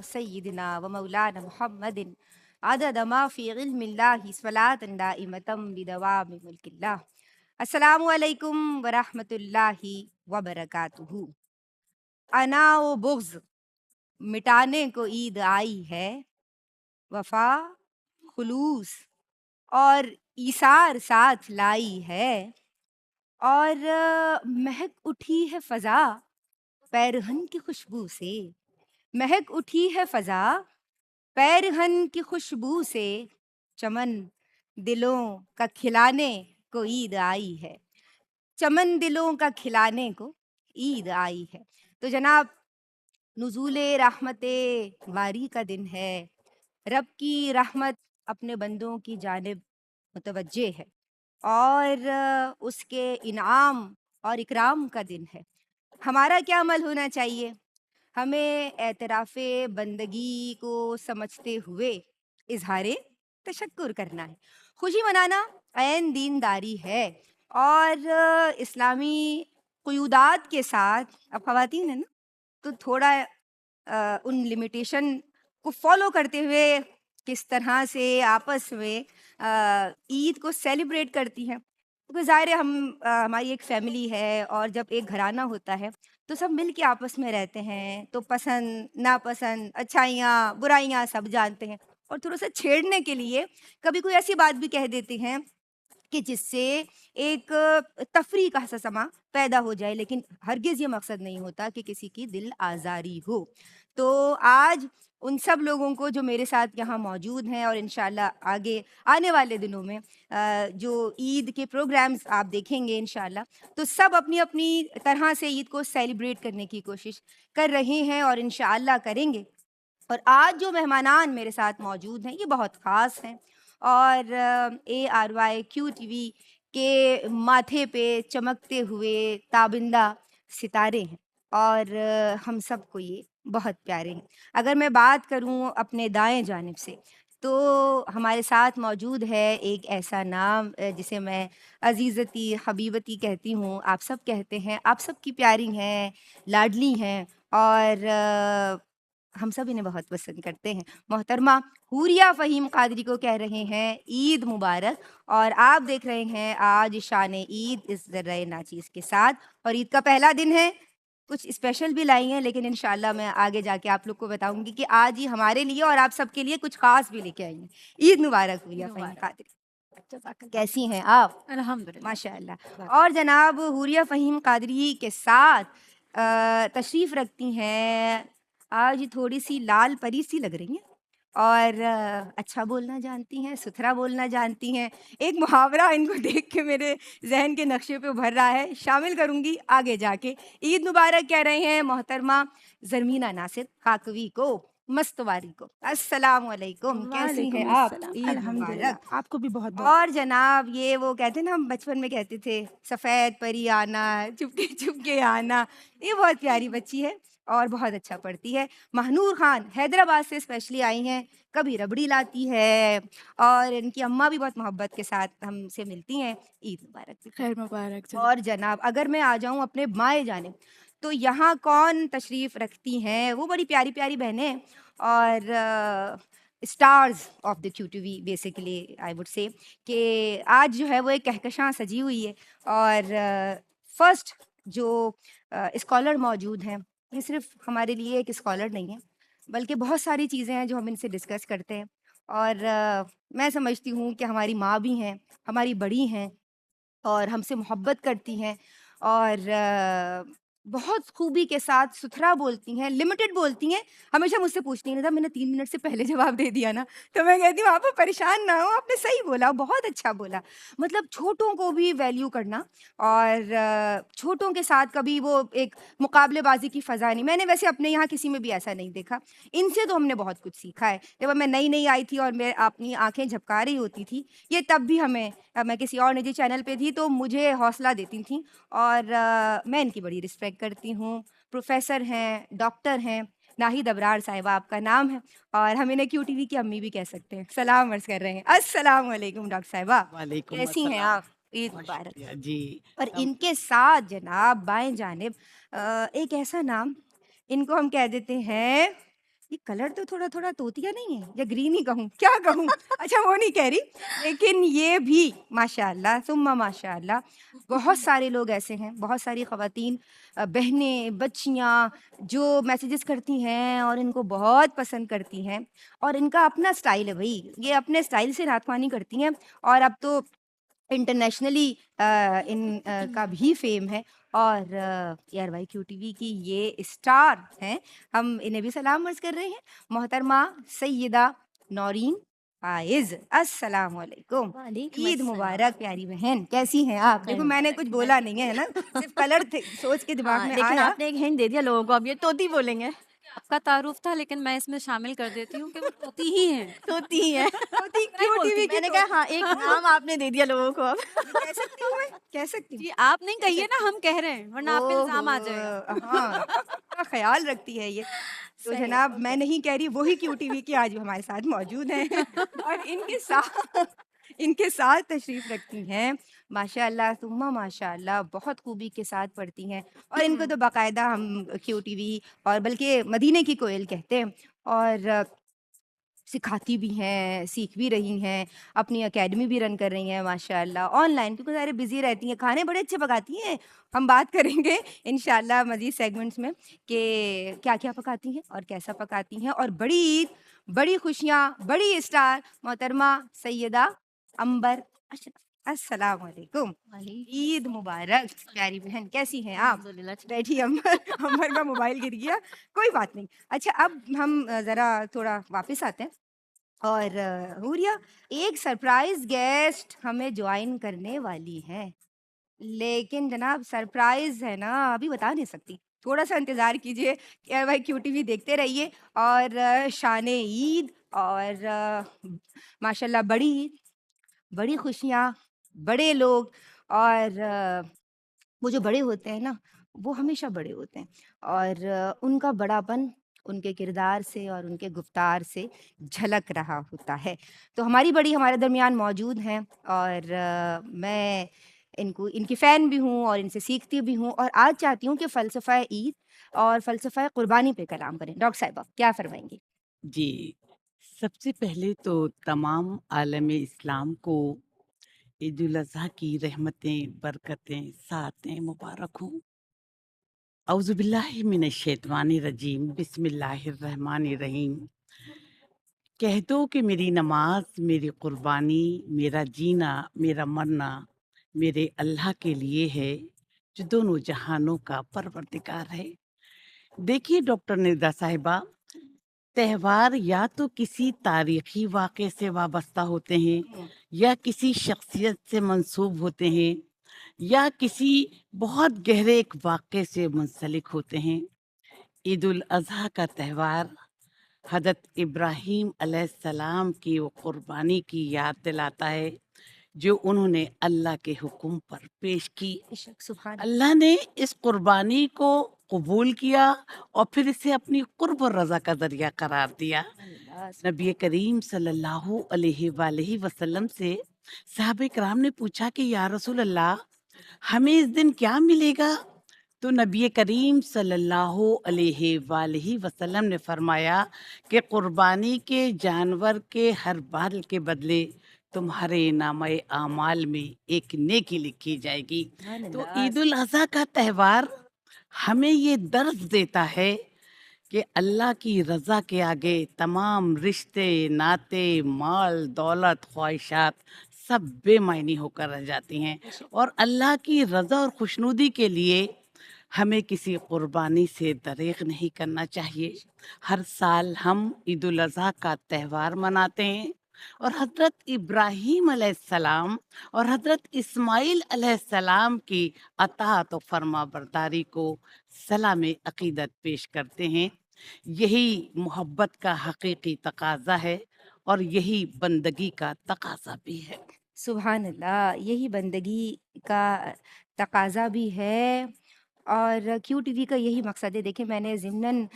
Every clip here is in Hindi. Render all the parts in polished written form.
सय्यिदिना व मौलाना मुहम्मदिन अदद मा फ़ी इल्मिल्लाहि स्वलातन दाइमतम बिदवामि मुल्किल्लाह। अस्सलामु अलैकुम व रहमतुल्लाहि व बरकातुहू। अना व बुग़्ज़ मिटाने को ईद आई है, वफ़ा, खुलूस और ईसार साथ लाई है। और महक उठी है फ़ज़ा पैरहन की खुशबू से, महक उठी है फ़ज़ा पैरहन की खुशबू से। चमन दिलों का खिलाने को ईद आई है, चमन दिलों का खिलाने को ईद आई है। तो जनाब, नुज़ूले रहमते बारी का दिन है। रब की रहमत अपने बंदों की जानिब मुतवज्जे है और उसके इनाम और इकराम का दिन है। हमारा क्या अमल होना चाहिए? हमें एतराफ़े बंदगी को समझते हुए इज़हारे तशक्कुर करना है। खुशी मनाना ऐन दीनदारी है और इस्लामी क़ुयूदात के साथ, अब ख़वातीन हैं ना, तो थोड़ा उन लिमिटेशन को फ़ॉलो करते हुए किस तरह से आपस में ईद को सेलिब्रेट करती हैं। क्योंकि ज़ाहिर है हमारी एक फ़ैमिली है और जब एक घराना होता है तो सब मिल के आपस में रहते हैं, तो पसंद, नापसंद, अच्छाइयाँ, बुराइयाँ सब जानते हैं और थोड़ा-सा छेड़ने के लिए कभी कोई ऐसी बात भी कह देते हैं कि जिससे एक तफ़रीक़ का सा समा पैदा हो जाए, लेकिन हरगिज़ ये मकसद नहीं होता कि किसी की दिल आज़ारी हो। तो आज उन सब लोगों को जो मेरे साथ यहाँ मौजूद हैं और इंशाअल्लाह आगे आने वाले दिनों में जो ईद के प्रोग्राम्स आप देखेंगे इंशाअल्लाह, तो सब अपनी-अपनी तरह से ईद को सेलिब्रेट करने की कोशिश कर रहे हैं और इंशाअल्लाह करेंगे। और आज जो मेहमानान मेरे साथ मौजूद हैं, ये बहुत ख़ास हैं और ARY QTV के माथे पे चमकते हुए ताबिंदा सितारे हैं और हम सबको ये बहुत प्यारे हैं। अगर मैं बात करूँ अपने दाएँ जानिब से, तो हमारे साथ मौजूद है एक ऐसा नाम जिसे मैं अज़ीज़ती, हबीबती कहती हूँ, आप सब कहते हैं, आप सबकी प्यारी हैं, लाडली हैं और हम सब इन्हें बहुत पसंद करते हैं। मोहतरमा हूरिया फ़हीम क़ादरी को कह रहे हैं ईद मुबारक और आप देख रहे हैं आज शान-ए ईद इस ज़र्रा-ए नाचीज़ के साथ और ईद का पहला दिन है। कुछ स्पेशल भी लाई हैं, लेकिन इंशाअल्लाह मैं आगे जाके आप लोग को बताऊँगी कि आज ही हमारे लिए और आप सबके लिए कुछ ख़ास भी लेके आई हैं। ईद मुबारक ईद हूरिया फ़हीम मुबारक। क़ादरी। जज़ाकल्लाह। कैसी हैं आप? अल्हम्दुलिल्लाह। माशाअल्लाह। वाह! और जनाब हूरिया फ़हीम क़ादरी के साथ तशरीफ़ रखती हैं, आज थोड़ी-सी लाल परी सी लग रही हैं और अच्छा बोलना जानती हैं, सुथरा बोलना जानती हैं। एक मुहावरा इनको देख के मेरे ज़हन के नक्शे पे उभर रहा है, शामिल करूँगी आगे जाके। ईद मुबारक कह रहे हैं मोहतरमा ज़रमीना नासिर काकवी को, मस्तवारी को। अस्सलामु अलैकुम, कैसी हैं वालेकुम आप? अस्सलाम। ईद मुबारक। अल्हम्दुलिल्लाह। आपको भी बहुत-बहुत और जनाब ये वो कहते हैं ना, हम बचपन में कहते थे सफ़ेद परी आना, चुपके चुपके आना, ये बहुत प्यारी बच्ची है और बहुत अच्छा पढ़ती है। महनूर ख़ान हैदराबाद से स्पेशली आई हैं, कभी रबड़ी लाती है और इनकी अम्मा भी बहुत मोहब्बत के साथ हमसे मिलती हैं। ईद मुबारक बेटा। खैर मुबारक जज़ा और जनाब अगर मैं आ जाऊँ अपने बाएँ जानिब, तो यहाँ कौन तशरीफ़ रखती हैं, वो बड़ी प्यारी-प्यारी बहनें हैं और stars of the QTV basically I would say कि आज जो है वो एक कहकशां सजी हुई है और फर्स्ट जो स्कॉलर मौजूद हैं, ये सिर्फ़ हमारे लिए एक स्कॉलर नहीं है, बल्कि बहुत सारी चीज़ें हैं जो हम इनसे डिस्कस करते हैं और मैं समझती हूँ कि हमारी माँ भी हैं, हमारी बड़ी हैं और हमसे मोहब्बत करती हैं और बहुत खूबी के साथ सुथरा बोलती हैं, लिमिटेड बोलती हैं। हमेशा मुझसे पूछती हैं, "निदा मैंने 3 मिनट से पहले जवाब दे दिया ना?" तो मैं कहती हूँ, "आप परेशान ना हो, आपने सही बोला, बहुत अच्छा बोला।" मतलब छोटों को भी वैल्यू करना और छोटों के साथ कभी वो एक मुकाबलेबाज़ी की फ़ज़ा नहीं। मैंने वैसे अपने यहाँ किसी में भी ऐसा नहीं देखा। इनसे तो हमने बहुत कुछ सीखा है। जब मैं नई-नई आई थी और मैं अपनी आँखें झपका रही होती थी, ये तब भी मैं किसी और निजी चैनल पे थी तो मुझे हौसला देती थीं और मैं इनकी बड़ी रिस्पेक्ट करती हूँ। प्रोफ़ेसर हैं, डॉक्टर हैं, नाहिद अबरार साहिबा आपका नाम है और हम इन्हें QTV की अम्मी भी कह सकते हैं। सलाम अर्ज़ कर रहे हैं। अस्सलामु अलैकुम डॉक्टर साहिबा, वालेकुम कैसी हैं अस्सलाम। आप? ईद बहुत मुबारक। शुक्रिया जी। और हम इनके साथ जनाब बाएँ जानिब एक ऐसा नाम, इनको हम कह देते हैं, ये कलर तो थोड़ा थोड़ा तोतिया नहीं है, या ग्रीन ही कहूँ, क्या कहूँ? अच्छा वो नहीं कह रही, लेकिन ये भी माशाअल्लाह सुम्मा माशाअल्लाह बहुत सारे लोग ऐसे हैं, बहुत सारी ख़वातीन बहनें, बच्चियाँ जो मैसेजेस करती हैं और इनको बहुत पसंद करती हैं और इनका अपना स्टाइल है भई, ये अपने स्टाइल से नातख्वानी करती हैं और अब तो इंटरनेशनली का भी फ़ेम है और एआरवाई क्यूटीवी की ये स्टार हैं, हम इन्हें भी सलाम अर्ज़ कर रहे हैं। मोहतरमा सैयदा नौरीन फ़ाइज़, अस्सलाम वालेकुम। वालेकुम ईद अस्सलाम। मुबारक प्यारी बहन, कैसी हैं आप? खैर देखो मैंने कुछ मुबारक, बोला नहीं है, है ना? सिर्फ़ कलर थे सोच के दिमाग हाँ, में लेकिन आया। आपने एक हिंट दे दिया लोगों को, अब ये तोती बोलेंगे। आपका तारुफ था लेकिन मैं इसमें शामिल कर देती हूँ कि वो तोती ही हैं। तोती ही है। तोती नहीं बोलती, क्यूटीवी की मैंने कहा तोती। हाँ, एक नाम आपने दे दिया लोगों को अब। कह सकती हूँ मैं? कह सकती हूँ? जी, आप नहीं कह कहिए सकती ना, हम कह रहे हैं, वरना आप पे ओहो! इल्ज़ाम आ जाएगा। हाँ, का ख़्याल रखती है ये। तो सही है, जनाब मैं ओके। नहीं कह रही, वो ही क्यूटीवी के आज हमारे साथ मौजूद हैं और इनके साथ तशरीफ़ रखती हैं। माशाअल्लाह सुम्मा माशाअल्लाह बहुत खूबी के साथ पढ़ती हैं और इनको तो बाकायदा हम क्यूटीवी और बल्कि मदीने की कोयल कहते हैं और सिखाती भी हैं, सीख भी रही हैं, अपनी एकेडमी भी रन कर रही हैं माशाअल्लाह ऑनलाइन क्योंकि ज़ाहिर है बिज़ी रहती हैं, खाने बड़े अच्छे पकाती हैं। हम बात करेंगे इंशाअल्लाह मज़ीद सेगमेंट्स में कि क्या-क्या पकाती हैं और कैसा पकाती हैं और बड़ी ईद, बड़ी खुशियाँ, बड़ी स्टार मोहतरमा सैयदा अंबर अशरफ, अस्सलाम वालेकुम। वालेकुम ईद मुबारक प्यारी बहन, कैसी हैं आप? अल्हम्दुलिल्लाह ठीक। बैठी अंबर अंबर का मोबाइल गिर गया, कोई बात नहीं। अच्छा अब हम ज़रा थोड़ा वापस आते हैं और हूरिया एक सरप्राइज़ गेस्ट हमें जॉइन करने वाली हैं। लेकिन जनाब सरप्राइज़ है ना अभी बता नहीं सकती। थोड़ा-सा इंतज़ार कीजिए, एयर भाई क्यूटीवी देखते रहिए और शान-ए ईद और माशाल्लाह बड़ी ईद, बड़ी खुशियाँ, बड़े लोग और वो जो बड़े होते हैं ना, वो हमेशा बड़े होते हैं और उनका बड़ापन उनके किरदार से और उनके गुफ्तार से झलक रहा होता है। तो हमारी बड़ी हमारे दरमियान मौजूद हैं और मैं इनकी फ़ैन भी हूँ और इनसे सीखती भी हूँ और आज चाहती हूँ कि फ़लसफ़ा ईद और फ़लसफ़ा कुर्बानी पे कलाम करें। डॉक्टर साहिबा क्या फ़रमाएँगी? जी, सबसे पहले तो तमाम आलम इस्लाम को ईद उल अज़हा की रहमतें, बरकतें, साअतें मुबारक हों। औज़ु बिल्लाहि मिनश शैतानिर रजीम, बिस्मिल्लाहिर रहमानिर रहीम। कह दो कि मेरी नमाज, मेरी कुर्बानी, मेरा जीना, मेरा मरना मेरे अल्लाह के लिए है, जो दोनों जहानों का परवरदिगार है। देखिए डॉक्टर निदा साहिबा, त्योहार या तो किसी तारीखी वाक़े से वाबस्ता होते हैं हुँ, या किसी शख्सियत से मंसूब होते हैं या किसी बहुत गहरे एक वाक़े से मुंसलिक होते हैं। ईद उल अज़हा का त्यौहार हज़रत इब्राहीम अलैहिस्सलाम की वो कुर्बानी की याद दिलाता है, जो उन्होंने अल्लाह के हुक्म पर पेश की। बेशक सुभान अल्लाह ने इस कुर्बानी को कबूल किया और फिर इसे अपनी कुर्ब और रज़ा का ज़रिया करार दिया। अल्लाह नबी करीम सल्लल्लाहु अलैहि वसल्लम से साहबे कराम ने पूछा कि या रसूल अल्लाह, हमें इस दिन क्या मिलेगा? तो नबी करीम सल्लल्लाहु अलैहि वसल्लम ने फरमाया कि कुर्बानी के जानवर के हर बाल के बदले तुम्हारे नामे आमाल में एक नेकी लिखी जाएगी। तो अल्लाह ईद उल अज़हा का त्यौहार हमें ये दर्ज देता है कि अल्लाह की रज़ा के आगे तमाम रिश्ते, नाते, माल, दौलत, ख्वाहिशात सब बेमायनी होकर रह जाती हैं बेशक और अल्लाह की रज़ा और खुशनुदी के लिए हमें किसी कुर्बानी से दरेग नहीं करना चाहिए। हर साल हम ईद उल अज़हा का त्यौहार मनाते हैं और हज़रत इब्राहीम अलैहिस्सलाम और हज़रत इस्माईल अलैहिस्सलाम की अताअत और फरमाबरदारी को सलाम अक़ीदत पेश करते हैं। यही मोहब्बत का हकीकी तकाज़ा है और यही बंदगी का तकाज़ा भी है। सुभान अल्लाह! यही बंदगी का तकाज़ा भी है और क्यू टीवी का यही मकसद है। देखिए मैंने ज़िम्नन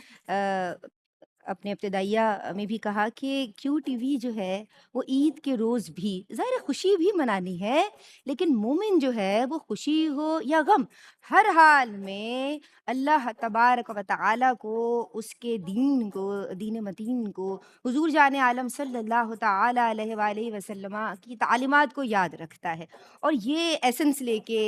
अपने इब्तिदाइया में भी कहा कि क्यू टीवी जो है वो ईद के रोज़ भी ज़ाहिर है खुशी भी मनानी है, लेकिन मोमिन जो है वो खुशी हो या गम, हर हाल में अल्लाह तबारक व तआला को, उसके दीन को, दीन मतीन को, हुज़ूर जान आलम सल्लल्लाहु तआला अलैहि वसल्लम की तालीमात को याद रखता है। और ये एसेंस लेके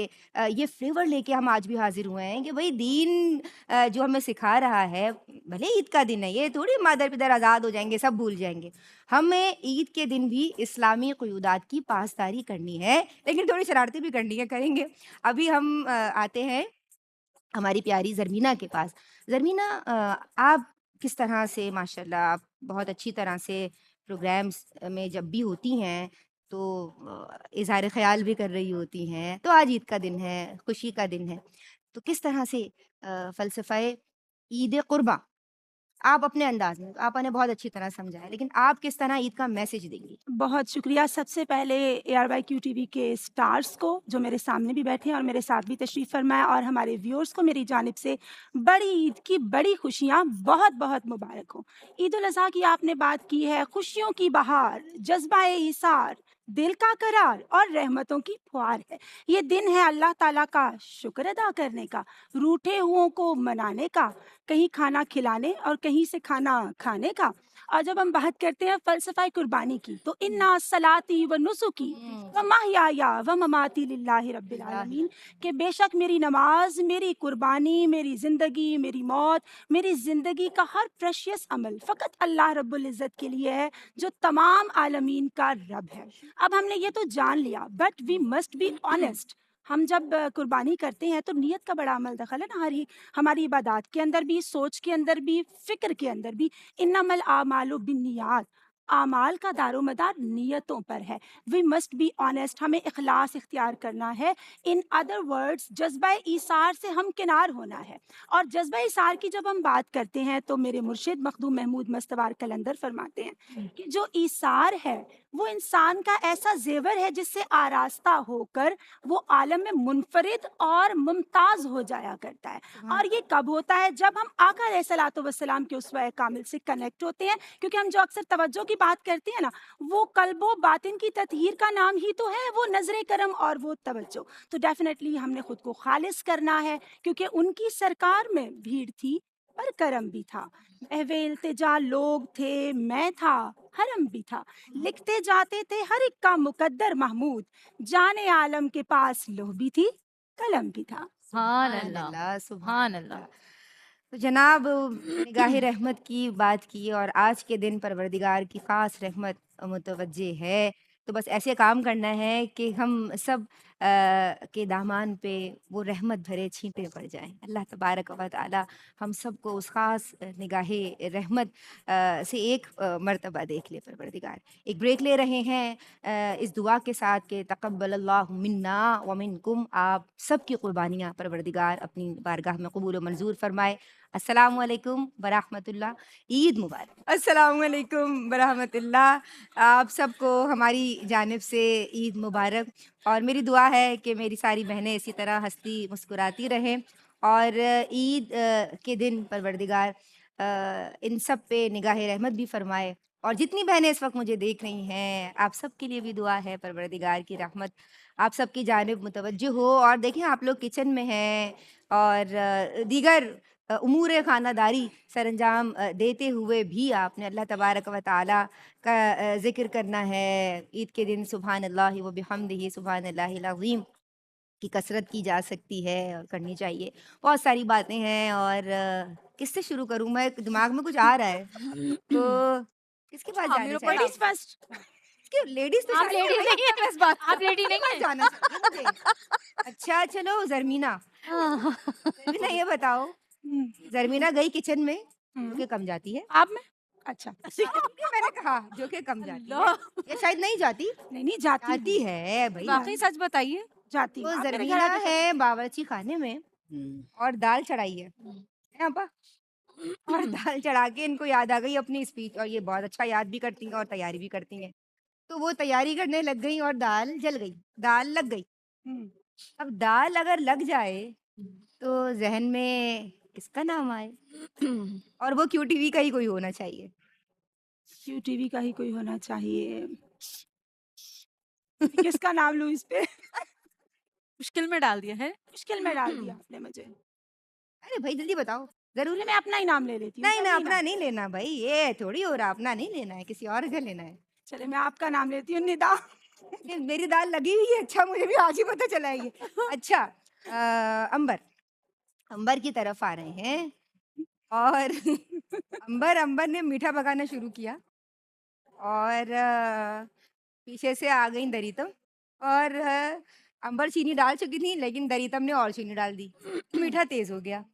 ये फ्लेवर लेके हम आज भी हाज़िर हुए हैं कि भई दीन जो हमें सिखा रहा है, भले ईद का दिन है, ये थोड़ी मादर-पितर आज़ाद हो जाएँगे, सब भूल जाएँगे। हमें ईद के दिन भी इस्लामी क़ुयूदात की पासदारी करनी है, लेकिन थोड़ी शरारतें भी करनी है, करेंगे। अभी हम आते हैं हमारी प्यारी ज़रमीना के पास। ज़रमीना आप किस तरह से माशाल्लाह आप बहुत अच्छी तरह से प्रोग्राम्स में जब भी होती हैं, तो इज़हार ख़याल भी कर रही होती हैं। तो आज ईद का दिन है, खुशी का दिन है। तो किस तरह से फ़लसफ़ाए ईद क़ुर्बा आप अपने अंदाज़ में आपने बहुत अच्छी तरह समझाया, लेकिन आप किस तरह ईद का मैसेज देंगी? बहुत शुक्रिया सबसे पहले ARYQ टीवी के स्टार्स को जो मेरे सामने भी बैठे हैं और मेरे साथ भी तशरीफ़ फरमाएँ, और हमारे व्यूअर्स को मेरी जानिब से बड़ी ईद की बड़ी खुशियाँ बहुत बहुत मुबारक हो। ईद उल अज़हा की आपने बात की है, खुशियों की बहार, जज्बा-ए इसार, दिल का करार और रहमतों की फुहार है। ये दिन है अल्लाह ताला का शुक्र अदा करने का, रूठे हुओं को मनाने का, कहीं खाना खिलाने और कहीं से खाना खाने का। और जब हम बात करते हैं फ़लसफ़ा कुर्बानी की, तो इन्ना सलाती व नुसुकी व महयाया व ममाती लिल्लाहि रब्बिल आलमीन, कि बेशक मेरी नमाज, मेरी कुर्बानी, मेरी ज़िंदगी, मेरी मौत, मेरी ज़िंदगी का हर प्रेशियस अमल फ़कत अल्लाह रब्बुल इज़्ज़त के लिए है, जो तमाम आलमीन का रब है। अब हमने ये तो जान लिया, but we must be honest. हम जब कुर्बानी करते हैं तो नीयत का बड़ा अमल दखल है ना, हमारी इबादत के अंदर भी, सोच के अंदर भी, फ़िक्र के अंदर भी। इन्नमल आमालु बिन्नियात, आमाल का दारोमदार नीयतों पर है। वी मस्ट बी ऑनेस्ट, हमें इखलास इख्तियार करना है। इन अदर वर्ड्स जज्बा ईसार से हम किनार होना है। और जज्बा ईसार की जब हम बात करते हैं तो मेरे मुर्शिद मखदूम महमूद मस्तवार कलंदर फरमाते हैं कि जो ईसार है वो इंसान का ऐसा जेवर है जिससे आरास्ता होकर वो आलम में मुनफरिद और मुमताज़ हो जाया करता है। और ये कब होता है? जब हम आका अलैहिस्सलातु वस्सलाम के उसवा कामिल से कनेक्ट होते हैं, क्योंकि हम जो अक्सर तवज्जो की बात करते हैं ना, वो कल्बो बातिन की ततहीर का नाम ही तो है वो नजरे करम और वो तवज्जो। तो डेफिनेटली हमने खुद को खालिस करना है, क्योंकि उनकी सरकार में भीड़ थी पर करम भी था, महवे इल्तिजा लोग थे, मैं था, हरम भी था, लिखते जाते थे हर एक का मुकद्दर महमूद, जाने आलम के पास लोह भी थी, कलम भी था। सुभान सुभान अल्लाह, अल्लाह, सुभान सुभान अल्लाह। अल्लाह। तो जनाब निगाह रहमत की बात की और आज के दिन परवरदिगार की ख़ास रहमत मुतवज्जे है। तो बस ऐसे काम करना है कि हम सब के दामन पे वो रहमत भरे छींटे पड़ जाएँ। अल्लाह तबारक व तआला हम सबको उस ख़ास निगाहे रहमत से एक मर्तबा देख ले परवरदिगार। एक ब्रेक ले रहे हैं इस दुआ के साथ कि तक़ब्बलल्लाहु मिन्ना व मिनकुम, आप सबकी क़ुर्बानियाँ परवरदिगार अपनी बारगाह में कबूल व मंज़ूर फ़रमाए। अस्सलामु अलैकुम वरहमतुल्लाह। ईद मुबारक। अस्सलामु अलैकुम वरहमतुल्लाह। आप सबको हमारी जानिब से ईद मुबारक, और मेरी दुआ है कि मेरी सारी बहनें इसी तरह हँसती मुस्कुराती रहें, और ईद के दिन परवरदिगार इन सब पे निगाह रहमत भी फ़रमाए। और जितनी बहनें इस वक़्त मुझे देख रही हैं, आप सब के लिए भी दुआ है परवरदिगार की रहमत आप सबकी जानिब मुतवज्जह हो। और देखें आप लोग किचन में हैं और दीगर उमूर ख़ानादारी सरअंजाम देते हुए भी आपने अल्लाह तबारक व तआला का ज़िक्र करना है। ईद के दिन सुभान अल्लाहि व बिहम्दिही सुभान अल्लाहिल अज़ीम की कसरत की जा सकती है और करनी चाहिए। बहुत सारी बातें हैं, और किससे शुरू करूँ मैं? दिमाग में कुछ आ रहा है। तो किसके पास जाना आमिर ऊपर चाहिए? Ladies first. क्यों लेडीज़ तो आप शादी हो लेडीज गई, नहीं अब क्या मैं इस बात आप लेडी किसके नहीं पास है। जाना चाहिए मुझे? अच्छा चलो ज़रमीना, ज़रमीना ये बताओ, ज़रमीना गई किचन में, जो कि कम जाती है। आप में अच्छा ये मैंने कहा जो कि कम जाती है, अल्लाह, या शायद नहीं जाती, नहीं जाती जाती हूँ, है भई। वाकई सच बताइए। जाती हूँ। तो आप मेरे घर ज़रमीना आ जाओ शादी है करो। बावर्ची खाने में और दाल चढ़ाई है आपा, और दाल चढ़ा के इनको याद आ गई अपनी स्पीच, और ये बहुत अच्छा याद भी करती हैं और तैयारी भी करती हैं। तो वो तैयारी करने लग गई और दाल जल गई, दाल लग गई। हम्म, अब दाल अगर लग जाए तो ज़हन में किसका नाम आए और वो QTV का ही कोई होना चाहिए। QTV का ही कोई होना चाहिए। किसका नाम लूँ इस पे? मुश्किल में डाल दिया है। मुश्किल में डाल दिया आपने मुझे। अरे भाई जल्दी बताओ, जरूरी चलिए मैं अपना ही नाम ले लेती हूँ। नहीं ना, चलिए अपना नहीं लेना भाई, ये थोड़ी हो रहा, अपना नहीं लेना है, किसी और का लेना है। चलिए मैं आपका नाम लेती हूँ, निदा। ये मेरी दाल लगी हुई है, अच्छा मुझे भी आज ही पता चला है ये। अच्छा अंबर, अंबर की तरफ आ रहे हैं और अंबर ने मीठा पकाना शुरू किया और पीछे से आ गई दरितम और अंबर चीनी डाल चुकी थी लेकिन दरितम ने और चीनी डाल दी, मीठा तेज हो गया।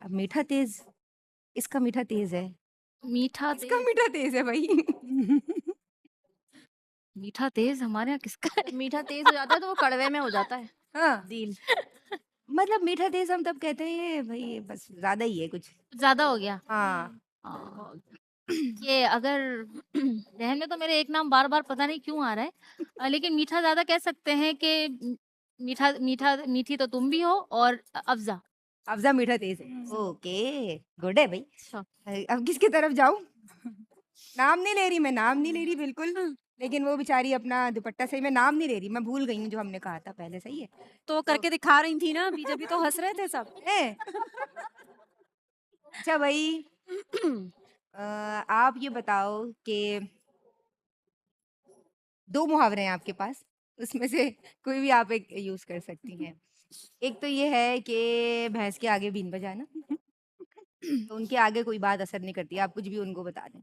अब मीठा तेज, इसका मीठा तेज है, मीठा इसका तेज, मीठा तेज है भाई। मीठा तेज हमारे यहाँ किसका है? मीठा तेज हो जाता है तो वो कड़वे में हो जाता है हाँ दिल। मतलब मीठा तेज हम तब कहते हैं भाई बस ज्यादा ही है कुछ। ज्यादा हो गया। हाँ ये अगर जहन में तो मेरे एक नाम बार बार पता नहीं क्यों आ रहा है, लेकिन मीठा ज्यादा कह सकते हैं कि मीठा मीठा मीठी तो तुम भी हो और अफजा। अफजा मीठा तेज है, ओके गुड है भाई। अच्छा। अब किसकी तरफ जाऊं? नाम नहीं ले रही मैं, नाम नहीं ले रही बिल्कुल, लेकिन वो बेचारी अपना दुपट्टा, सही मैं नाम नहीं ले रही, मैं भूल गई हूँ जो हमने कहा था पहले, सही है। तो करके दिखा रही थी ना अभी, जब भी तो हंस रहे थे सब। ए? अच्छा भाई आप ये बताओ कि 2 मुहावरे हैं आपके पास, उसमें से कोई भी आप एक यूज कर सकती हैं। एक तो ये है कि भैंस के आगे बीन बजाना, तो उनके आगे कोई बात असर नहीं करती, आप कुछ भी उनको बता दें।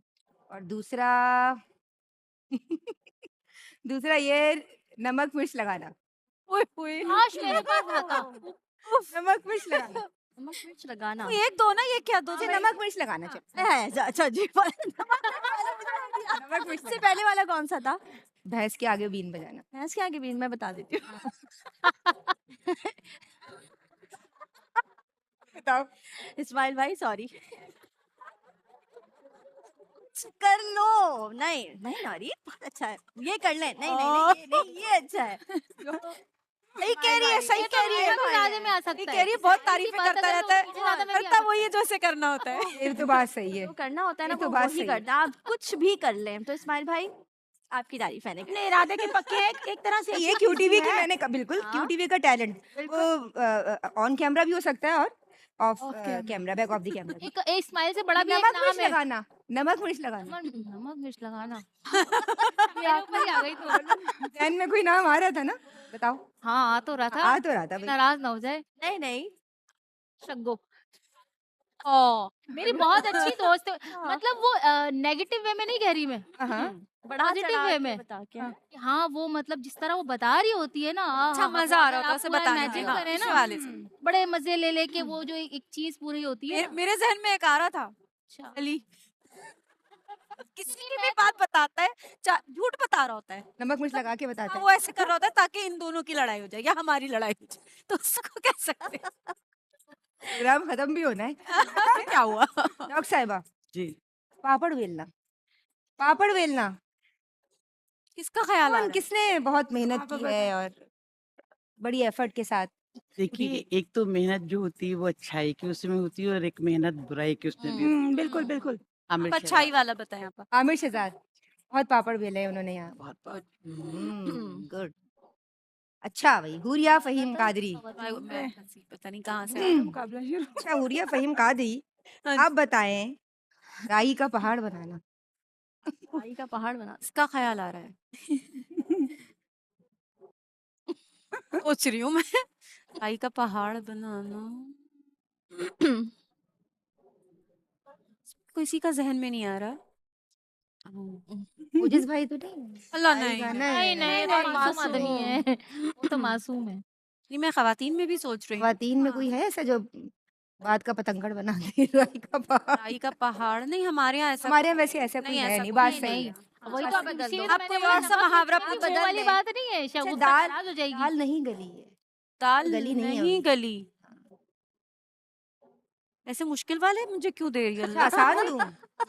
और दूसरा दूसरा ये नमक मिर्च लगाना, ओए ओए, काश मेरे पास आता। नमक मिर्च लगाना, नमक मिर्च लगाना एक दो ना, ये क्या दो? अच्छा नमक मिर्च लगाना चलो। है। अच्छा जी नमक मिर्च इससे लगाना। पहले वाला कौन सा था? भैंस के आगे बीन बजाना। भैंस के आगे भी मैं बता देती हूँ। बताओ। इस्माइल भाई सॉरी। कर लो। नहीं नहीं नौरी बहुत अच्छा है, ये कर ले। नहीं नहीं नहीं ये नहीं, ये अच्छा है। सही कह रही है, सही कह रही है। ज्यादा में आ सकता है। कह रही है, बहुत तारीफें बात करता अगर रहता है, मुझे ज्यादा में भी आ करता वही है जो उसे करना होता है। ये तो बात सही है। जो करना होता है ना ये तो वो बात वही सही है। करता है। आप कुछ भी कर लें तो इस्माइल भाई आपकी तारीफ है। अपने इरादे के पक्के हैं, एक तरह से ये अच्छा QTV किस्म की है। मैंने बिल्कुल हाँ। QTV का टैलेंट, वो ऑन कैमरा भी हो सकता है और of camera। Camera, back of the camera. एक इस्माइल से बड़ा भी एक नमक नाम मिर्च है। लगाना, नमक मिर्च लगाना। नमक मिर्च लगाना। मेरे ऊपर ही आ गई तो। ध्यान में कोई नाम आ रहा था ना, बताओ। हाँ आ तो रहा था, आ तो रहा था भाई। नाराज ना हो जाए। नहीं नहीं शग्गो। ओ मेरी बहुत अच्छी दोस्त है, मतलब वो नेगेटिव वे में नहीं कह रही मैं, हाँ बड़ा पॉजिटिव चढ़ा वे के में। बता के। हाँ। हाँ वो मतलब जिस तरह वो बता रही होती है ना, अच्छा मजा आ रहा होता है उसे बताने में, मैजिक हाँ, करे इस ना, वाले से। बड़े मजे ले लेके वो जो एक चीज पूरी होती है ना। मेरे जहन में एक आ रहा था, अच्छा। अली किसी की भी बात बताता है, झूठ बता रहा होता है, नमक मिर्च लगा के बताता हाँ, है। वो ऐसे कर रहा होता है ताकि इन दोनों की लड़ाई हो जाए या हमारी लड़ाई हो जाए, तो उसको कह सकते हैं। प्रोग्राम खत्म भी होना है। क्या हुआ? डॉक्टर साहिबा, जी, पापड़ बेलना, पापड़ बेलना किसका ख्याल आ रहा कौन, है? किसने बहुत मेहनत आप की है और बड़ी एफर्ट के साथ। देखिए, एक तो मेहनत जो होती है वो अच्छाई की उसमें होती है और एक मेहनत बुराई की उसमें भी होती बिल्कुल बिल्कुल। है। आमिर आप अच्छाई वाला बताएं आप। आमिर शहजाद बहुत पापड़ बेले हैं उन्होंने यहाँ। बहुत बहुत गुड। अच्छा भाई, हुरिया फहीम कादरी। मैं पता नहीं कहाँ से मुकाबला शुरू। अच्छा हुरिया फहीम कादरी, आप बताएं राई का पहाड़ बनाना। भाई का पहाड़ बना। इसका ख्याल आ रहा है, सोच रही हूँ मैं, राई का पहाड़ बनाना, किसी का जहन में नहीं आ रहा। ओजिस भाई तो नहीं? अल्लाह राई नहीं, का नहीं नहीं, नहीं, वो मासूम आदमी मासूम। है, वो तो मासूम है। नहीं मैं खवातीन में भी सोच रही हूँ। खवातीन में कोई है ऐसा जो बात का पतंगड़ बना दे? राई का पहाड़ राई का पहाड़ नहीं, हमारे यहाँ ऐसा हमारे यहाँ वैसे ऐसा कोई नहीं, है ऐसा नहीं, कोई बात नहीं, सही नहीं। है। वही तो आप बदल इसीलिए दो। तो आप मैंने कोई बोला और सा नमक मुहावरा मिर्च बदल वो वाली ले। बात नहीं है, अच्छा, शगुफ्ता दाल नाराज हो जाएगी। दाल नहीं गली है, दाल गली नहीं है नहीं अभी। गली। ऐसे मुश्किल वाले मुझे क्यों दे रही है अच्छा अल्लाह? आसान दूं?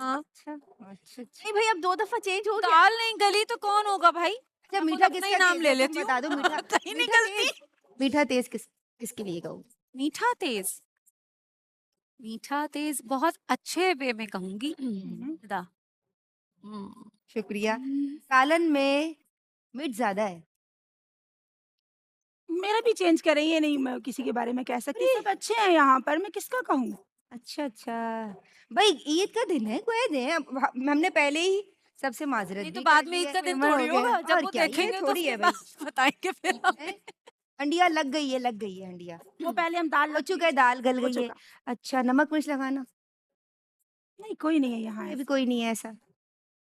हाँ, अच्छा अच्छा। नहीं भाई अब 2 दफा चेंज हो गया। दाल नहीं गली तो कौन होगा भाई? अच्छा मैं मीठा खुद अपना ही किसका नाम तेज ले है, लेती तुम हूँ। बता दो। मीठा पता ही नहीं मीठा गलती। तेज, मीठा तेज किसके लिए कहूँ? मीठा तेज मीठा तेज बहुत अच्छे वे में कहूंगी। दा शुक्रिया। सालन में मिर्च ज्यादा है। मेरा भी चेंज करें, ये नहीं मैं किसी के बारे में कह सकती, सब अच्छे हैं यहाँ पर, मैं किसका कहूँ? अच्छा अच्छा, भाई ईद का दिन है, कोई दे। अब हमने पहले ही सबसे माजरत नहीं तो भी बाद कर में ली ईद है, का दिन पेमेंट थोड़ी हो गया होगा, है। जब और वो क्या, ये देखेंगे तो थोड़ी उसके है भाई। बाद बताएंगे फिर हैं? हमें। अंडिया लग गई है, लग गई है अंडिया। वो पहले हम दाल हो लग चुका है, दाल गल हो गई है। चुका। अच्छा, नमक मिर्च लगाना। नहीं, कोई नहीं है यहाँ ये भी ऐसा। कोई नहीं है ऐसा।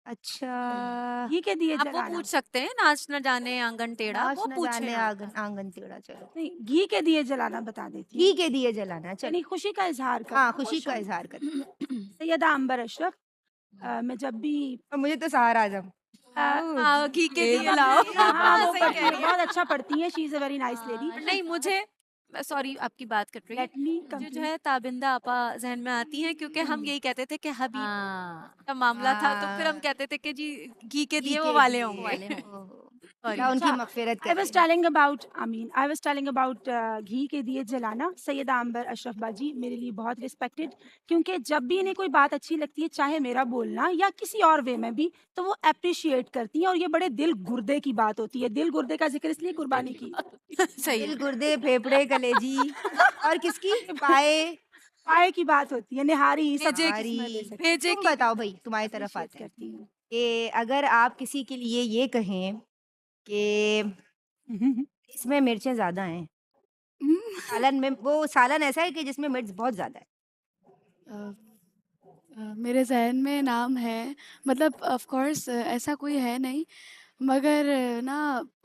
अच्छा, घी के दिए आप वो जलाना। पूछ सकते हैं, नाच न जाने आंगन टेढ़ा, नाच वो न पूछे जाने आप। आंगन आंगन टेढ़ा। चलो, नहीं, घी के दिए जलाना बता देती घी हूँ। के दिए जलाना। चलो, यानी खुशी का इज़हार करना, हाँ, वो खुशी का शौक। इजहार कर। सैयदा अंबर अशरफ, मैं जब भी और मुझे तो सहारा आजम। हाँ, घी के जब दिए हम लाओ। हाँ, हाँ, वो सही पढ़ती कह हैं, रही है। बहुत अच्छा पढ़ती हैं, she is a very nice lady. नहीं मुझे, सॉरी आपकी बात कट रही है। लेट मी मुझे जो कंप्लीट। है ताबिंदा आपा जहन में आती हैं, क्योंकि हम यही कहते थे कि हबीब हाँ, का मामला था, तो फिर हम हाँ, कहते थे कि जी घी के घी दिए वो के वाले दिए। होंगे। ओहो, सॉरी। या उनकी अच्छा, मगफिरत आई करें। Was telling about I was telling about घी के दिए जलाना। सैयदा अंबर अशरफ बाजी मेरे लिए बहुत रिस्पेक्टेड, क्योंकि जब भी इन्हें कोई बात अच्छी लगती है, चाहे मेरा बोलना या किसी और वे में भी, तो वो एप्रिशिएट करती हैं, और ये बड़े दिल गुर्दे की बात होती है। दिल गुर्दे का ज़िक्र इसलिए कुर्बानी की। सही दिल, है। गुर्दे, फेफड़े, कलेजी और किसकी पाए, पाए की बात होती है, निहारी सब भेजे कुछ की, इसमें ले सकते हैं। भेजे तुम की भी। बताओ भाई, तुम्हारी तरफ एप्रिशिएट आते हैं करती हैं। कि अगर आप किसी के लिए ये कहें कि इसमें मिर्चें ज्यादा हैं, सालन में, वो सालन ऐसा है कि जिसमें मिर्च बहुत ज्यादा है। अ, मेरे ज़हन में नाम है, मतलब ऑफ़ कोर्स ऐसा कोई है नहीं, मगर ना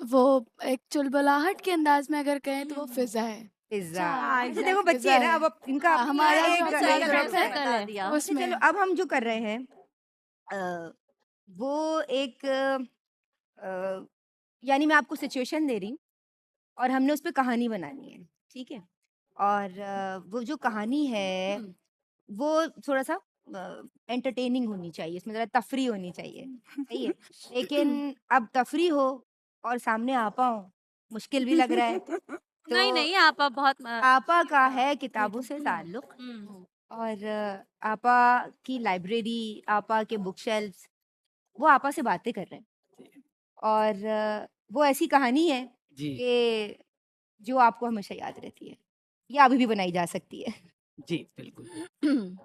वो एक चुलबुलाहट के अंदाज़ में अगर कहें तो वो फ़िज़ा है। पिज्जा। हाँ, अच्छा देखो, बच्चे फ़िज़ा है ना, है। अब इनका हाँ, अपना हमारा जो एक अपना एक ग्रुप ग्रुप है, है। बता दिया। अच्छा उसमें चलो, अब हम जो कर रहे हैं, अ, वो एक यानी मैं आपको सिचुएशन दे रही हूँ और हमने उस पे कहानी बनानी है, ठीक है? और वो जो कहानी है, वो थोड़ा-सा एंटरटेनिंग होनी चाहिए, उसमें ज़रा तफ़री होनी चाहिए, सही है? लेकिन अब तफ़री हो और सामने आपा हों, मुश्किल भी लग रहा है। नहीं, तो नहीं, आप अब बहुत आपा का है किताबों से ताल्लुक़, हुँ। और आपा की लाइब्रेरी, आपा के बुक शेल्फ्स, वो आपा से बातें कर रहे हैं। और वो ऐसी कहानी है जी, कि जो आपको हमेशा याद रहती है, या अभी भी बनाई जा सकती है। जी, बिल्कुल।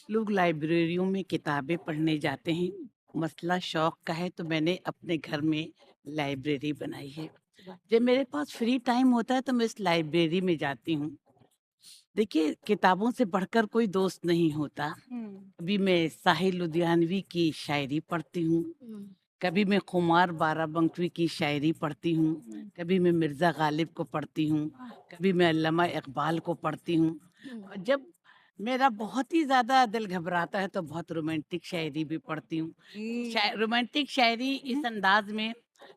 लोग लाइब्रेरियों में किताबें पढ़ने जाते हैं। मसला शौक का है तो मैंने अपने घर में लाइब्रेरी बनाई है। जब मेरे पास फ्री टाइम होता है तो मैं इस लाइब्रेरी में जाती हूँ। देखिए, किताबों से बढ़कर कोई दोस्त नहीं होता। कभी मैं साहिर लुधियानवी की शायरी पढ़ती हूँ, कभी मैं खुमार बाराबंकी की शायरी पढ़ती हूँ, कभी मैं मिर्ज़ा गालिब को पढ़ती हूँ, कभी मैं अल्लामा इकबाल को पढ़ती हूँ। और जब मेरा बहुत ही ज़्यादा दिल घबराता है तो बहुत रोमांटिक शायरी भी पढ़ती हूँ। रोमांटिक शायरी इस अंदाज में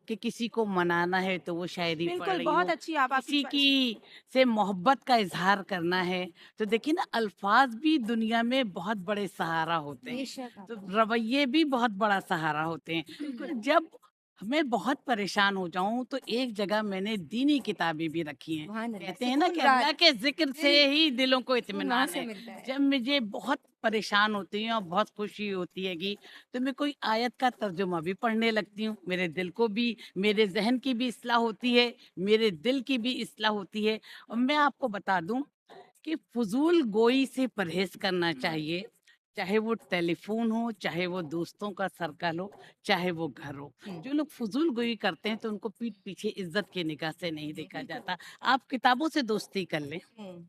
कि किसी को मनाना है तो वो शायरी पढ़ बिल्कुल, रही बहुत हूँ, अच्छी आपकी किसी चॉइस। की से मोहब्बत का इजहार करना है। तो देखिए ना, अल्फाज भी दुनिया में बहुत बड़े सहारा होते हैं, बेशक तो आपा। रवैये भी बहुत बड़ा सहारा होते हैं। तो जब मैं बहुत परेशान हो जाऊं तो एक जगह मैंने दीनी किताबें भी रखी हैं। सुभान अल्लाह, कहते हैं ना सुकून कि राहत, अल्लाह के जिक्र से दिल ही दिलों को सुकून वहाँ इत्मीनान से है। मिलता है। जब मुझे बहुत परेशान होती हूँ और बहुत खुशी होती है कि तो मैं कोई आयत का तर्जुमा भी पढ़ने लगती हूँ। मेरे दिल को भी, मेरे जहन की भी इस्लाह होती है, मेरे दिल की भी इस्लाह होती है। और मैं आपको बता दूं कि फजूल गोई से परहेज करना चाहिए, चाहे वो टेलीफोन हो, चाहे वो दोस्तों का सर्कल हो, चाहे वो घर हो। जो लोग फजूल गोई करते हैं तो उनको पीठ पीछे इज्जत की निगाह से नहीं देखा जाता। आप किताबों से दोस्ती कर लें,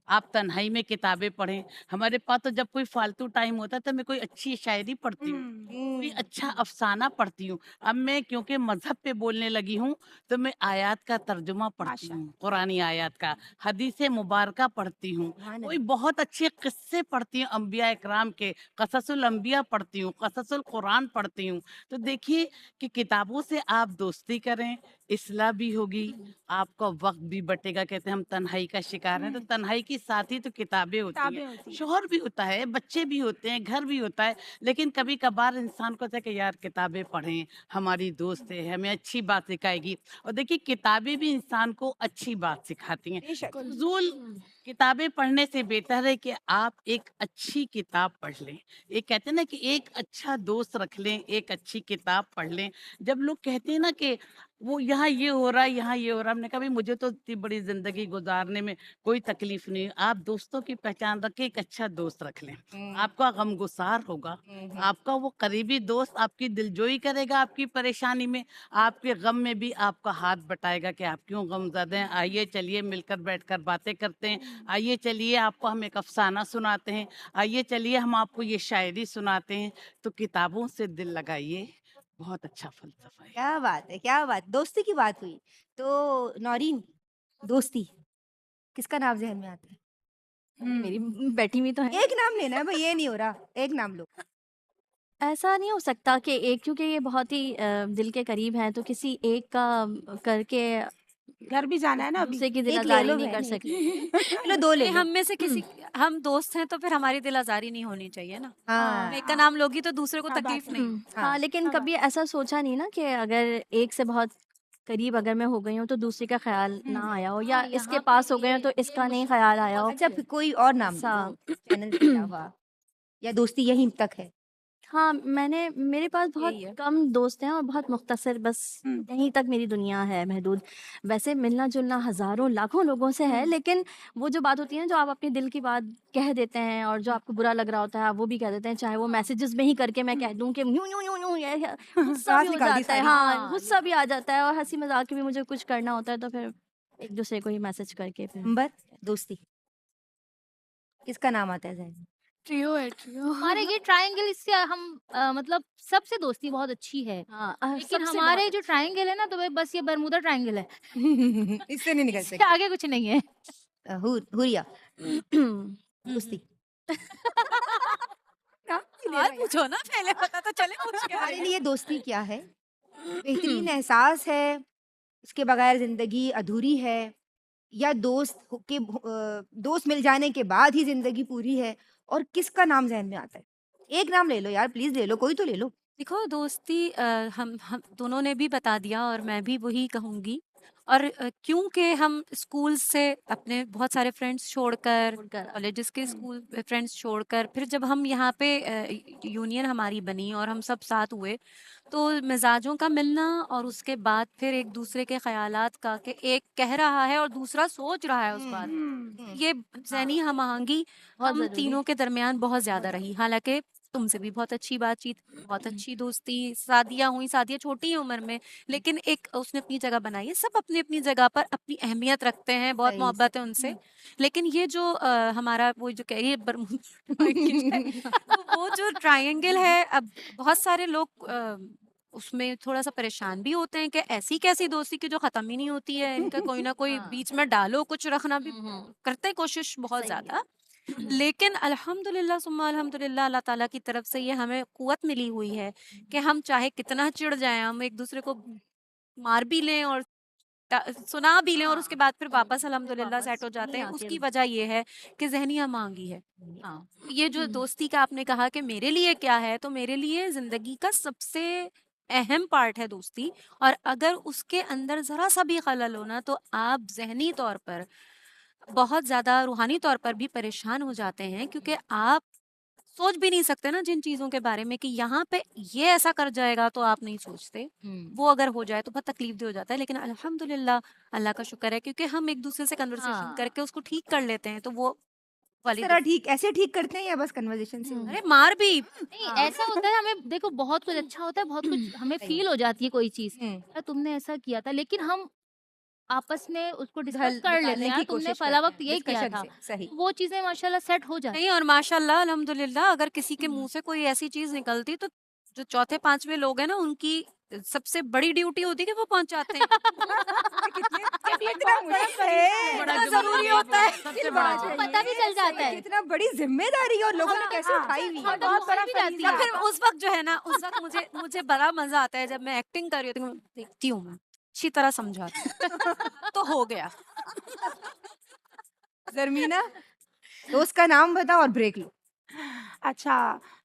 आप तन्हाई में किताबें पढ़ें। हमारे पास तो जब कोई फालतू टाइम होता है तो मैं कोई अच्छी शायरी पढ़ती हूँ, कोई अच्छा अफसाना पढ़ती हूँ। अब मैं क्योंकि मजहब पे बोलने लगी हूँ तो मैं आयात का तर्जुमा पढ़ती माशा हूँ, कुरानी आयात का, हदीसे मुबारका पढ़ती हूँ, सुभान कोई अल्लाह। बहुत अच्छे किस्से पढ़ती हूँ, अंबिया इकराम के, कससुल अंबिया पढ़ती हूँ, कससुल कुरान पढ़ती हूँ। तो देखिए कि किताबों से आप दोस्ती करें, इस्लाह भी होगी, आपका वक्त भी बटेगा। कहते हैं हम तन्हाई का शिकार हैं, तो तन्हाई के साथ ही तो किताबें होती हैं। किताबें होती हैं। शोहर भी होता है, बच्चे भी होते हैं, घर भी होता है, लेकिन कभी कभार इंसान को होता है कि यार किताबें पढ़ें, हमारी दोस्त है, हमें अच्छी बात सिखाएगी। और देखिए, किताबें भी इंसान को अच्छी बात सिखाती हैं। बेशक। फजूल किताबें पढ़ने से बेहतर है कि आप एक अच्छी किताब पढ़ लें। एक कहते हैं ना कि एक अच्छा दोस्त रख लें, एक अच्छी किताब पढ़ लें। जब लोग कहते हैं ना कि वो यहाँ ये हो रहा है, यहाँ ये हो रहा है, हमने कहा भाई मुझे तो इतनी बड़ी ज़िंदगी गुज़ारने में कोई तकलीफ़ नहीं है। आप दोस्तों की पहचान रखें, एक अच्छा दोस्त रख लें। आपका गमगुसार होगा, आपका वो करीबी दोस्त आपकी दिलजोई करेगा आपकी परेशानी में, आपके गम में भी आपका हाथ बटाएगा कि आप क्यों गमज़दे हैं, आइए चलिए मिलकर बैठकर बातें करते हैं, आइए चलिए आपको हम एक अफ़साना सुनाते हैं, आइए चलिए हम आपको ये शायरी सुनाते हैं। तो किताबों से दिल लगाइए, बहुत अच्छा फ़लसफ़ा है। क्या बात है, क्या बात। दोस्ती की बात हुई तो नौरीन, दोस्ती किसका नाम जहन में आता है? मेरी बैठी हुई तो है। एक नाम लेना है भाई, ये नहीं हो रहा, एक नाम लो। ऐसा नहीं हो सकता कि एक, क्योंकि ये बहुत ही दिल के करीब है, तो किसी एक का करके घर भी जाना है ना अभी। दूसरे की एक ले दिलादारी लो नहीं कर बहन, सकते। चलो 2 ले नहीं, लो। हम में से किसी हम दोस्त हैं तो फिर हमारी दिल आजारी नहीं होनी चाहिए ना। हाँ, एक का नाम लोगी तो दूसरे को हाँ, बात तकलीफ नहीं। हाँ। हाँ, लेकिन कभी ऐसा सोचा नहीं ना कि अगर एक से बहुत करीब अगर मैं हो गई हूँ तो दूसरे का ख्याल ना आया हो, या हाँ, इसके यहाँ पे पास हो गए हो ये तो ये इसका नहीं मुश्किल ख्याल आया हो। अच्छा फिर कोई और नाम ऐसा लो चैनल के अलावा, या दोस्ती यहीं तक है? हाँ, मेरे पास बहुत यही है। कम दोस्त हैं और बहुत मुख्तसर, बस यहीं तक मेरी दुनिया है महदूद। वैसे मिलना-जुलना हज़ारों लाखों लोगों से है, लेकिन वो जो बात होती है ना, जो आप अपने दिल की बात कह देते हैं और जो आपको बुरा लग रहा होता है, आप वो भी कह देते हैं, चाहे वो मैसेजेस में ही करके मैं कह दूँ कि यूँ, यूँ, यूँ, यूँ, ये गुस्सा भी सांस हो निकाल दी जाता है। सारी। हाँ, गुस्सा भी आ जाता है और हँसी-मज़ाक में भी मुझे कुछ करना होता है, तो फिर एक-दूसरे को ही मैसेज करके फिर नंबर दोस्ती किसका नाम आता है जहन में? ट्रियो है ट्रियो। हमारे ये ट्रायंगल इससे हम मतलब सबसे दोस्ती बहुत अच्छी है, हाँ, लेकिन सबसे हमारे बहुत जो ट्रायंगल है ना तो बस ये बरमूदा ट्रायंगल है। इससे नहीं निकल इससे सकते। आगे कुछ नहीं है। हुरिया दोस्ती नाम नहीं ले सवाल रहा यार। पूछो ना पहले, पता तो चले पूछ क्या हमारे रहे हैं। लिए दोस्ती क्या है? बेहतरीन एहसास है, उसके बगैर जिंदगी अधूरी है, या दोस्त मिल जाने के बाद ही जिंदगी पूरी है? और किसका नाम जहन में आता है? एक नाम ले लो यार, प्लीज ले लो, कोई तो ले लो। देखो दोस्ती हम दोनों ने भी बता दिया और मैं भी वही कहूँगी। और क्योंकि हम स्कूल से अपने बहुत सारे फ्रेंड्स छोड़कर, छोड़कर, कॉलेजेस के स्कूल फ्रेंड्स छोड़कर, फिर जब हम यहाँ पे यूनियन हमारी बनी और हम सब साथ हुए, तो मिजाजों का मिलना और उसके बाद फिर एक दूसरे के ख्यालात का, कि एक कह रहा है और दूसरा सोच रहा है उस बात को, ये ज़हनी हम-आहंगी बहुत हम ज़रूरी। तीनों के दरमियान बहुत ज़्यादा रही। हालाँकि तुमसे भी बहुत अच्छी बातचीत, बहुत अच्छी दोस्ती, शादियाँ हुई, शादियाँ छोटी ही उम्र में, लेकिन एक उसने अपनी जगह बनाई है। सब अपनी-अपनी जगह पर अपनी अहमियत रखते हैं, बहुत सही, मोहब्बत है उनसे। लेकिन ये जो हमारा वो जो कह रही है बरमूडा ट्रायंगल है, तो वो जो ट्रायंगल है, अब बहुत सारे लोग उसमें थोड़ा-सा परेशान भी होते हैं कि ऐसी कैसी दोस्ती कि जो ख़त्म ही नहीं होती है, इनका कोई ना कोई हाँ। बीच में डालो, कुछ रखना भी हुँ। करते हैं कोशिश बहुत सही है। ज़्यादा। लेकिन अल्हम्दुलिल्लाह सुम्मा अल्हम्दुलिल्लाह, अल्लाह ताला की तरफ से ये हमें क़ुव्वत मिली हुई है कि हम चाहे कितना चिढ़ जाएँ, हम एक-दूसरे को मार भी लें और सुना भी लें और उसके बाद फिर वापस अल्हम्दुलिल्लाह सेट हो जाते हैं। उसकी वजह ये है कि ज़हनी हम-आहंगी है। हाँ। ये जो दोस्ती का आपने कहा कि मेरे लिए क्या है, तो मेरे लिए ज़िंदगी का सबसे अहम पार्ट है दोस्ती। और अगर उसके अंदर ज़रा-सा भी खलल हो ना, तो आप ज़हनी तौर पर बहुत ज़्यादा, रूहानी तौर पर भी परेशान हो जाते हैं, क्योंकि आप सोच भी नहीं सकते ना जिन चीज़ों के बारे में कि यहाँ पे ये ऐसा कर जाएगा, तो आप नहीं सोचते। वो अगर हो जाए तो बहुत तकलीफ़देह हो जाता है। लेकिन अल्हम्दुलिल्लाह, अल्लाह का शुक्र है, क्योंकि हम एक-दूसरे से कन्वर्सेशन हाँ। करके उसको ठीक कर लेते हैं, तो वो इस वाली तरह ठीक ऐसे ठीक करते हैं या बस कन्वर्सेशन से? अरे मार भी। नहीं, ऐसा होता है, हमें देखो बहुत कुछ अच्छा होता है, बहुत कुछ हमें सही। फ़ील हो जाती है कोई चीज़, हुँ। यार तुमने ऐसा किया था, लेकिन हम आपस में उसको डिस्कस हल कर लेते निकालने हैं, यार की तुमने कोशिश फला करते वक़्त हैं ये किया डिस्कशन था। से, सही। वो चीज़ें माशाल्लाह सेट हो जाती नहीं, और माशाल्लाह अल्हम्दुलिल्लाह, अगर किसी के मुँह से कोई ऐसी चीज़ निकलती, तो जो चौथे पाँचवें लोग हैं ना, उनकी सबसे बड़ी ड्यूटी होती है कि वो पहुँचाते हैं। कितना मुश्किल है, बड़ा ज़रूरी होता है। सबसे बड़ा बात है। है पता भी ये, चल जाता सही, है। कितना बड़ी ज़िम्मेदारी है और लोगों ने कैसे हाँ, उठाई हुई है। हाँ, तो बहुत वो बड़ा भी जाती फरीज़ा है। या फिर उस वक़्त जो है ना, उस वक़्त मुझे बड़ा मज़ा आता है जब मैं एक्टिंग कर रही होती हूँ, देखती हूँ मैं, अच्छी तरह समझाती हूँ, तो हो गया। ज़रमीना, दोस्त का नाम बताओ और ब्रेक लो। अच्छा,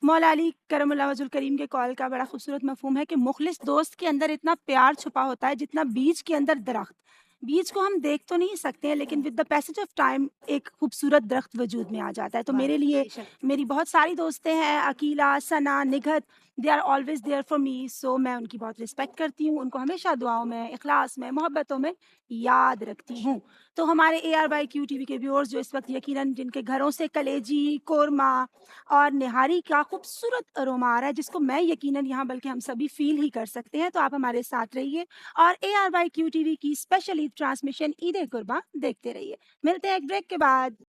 मौला अली करमुल्लाह वजहुल करीम के कौल का बड़ा खूबसूरत मफ़हूम है कि मुख़लिस दोस्त के अंदर इतना प्यार छुपा होता है जितना बीज के अंदर दरख़्त। बीज को हम देख तो नहीं सकते हैं, लेकिन with the passage of time एक खूबसूरत दरख्त वजूद में आ जाता है। तो वाह, मेरे लिए बेशक। मेरी बहुत सारी दोस्तें हैं, Akila, Sana, Nighat, they are always there for me. So मैं उनकी बहुत रिस्पेक्ट करती हूँ, उनको हमेशा दुआओं में, इखलास में, मोहब्बतों में याद रखती हूँ। तो हमारे ARYQ टीवी के व्यूअर्स जो इस वक्त यकीनन जिनके घरों से कलेजी, कोरमा और निहारी का खूबसूरत अरोमा आ रहा है, जिसको मैं यकीनन यहाँ बल्कि हम सभी फील ही कर सकते हैं, तो आप हमारे साथ रहिए और ARYQ टीवी की स्पेशल ईद ट्रांसमिशन ईद कुर्बान देखते रहिए। मिलते हैं एक ब्रेक के बाद।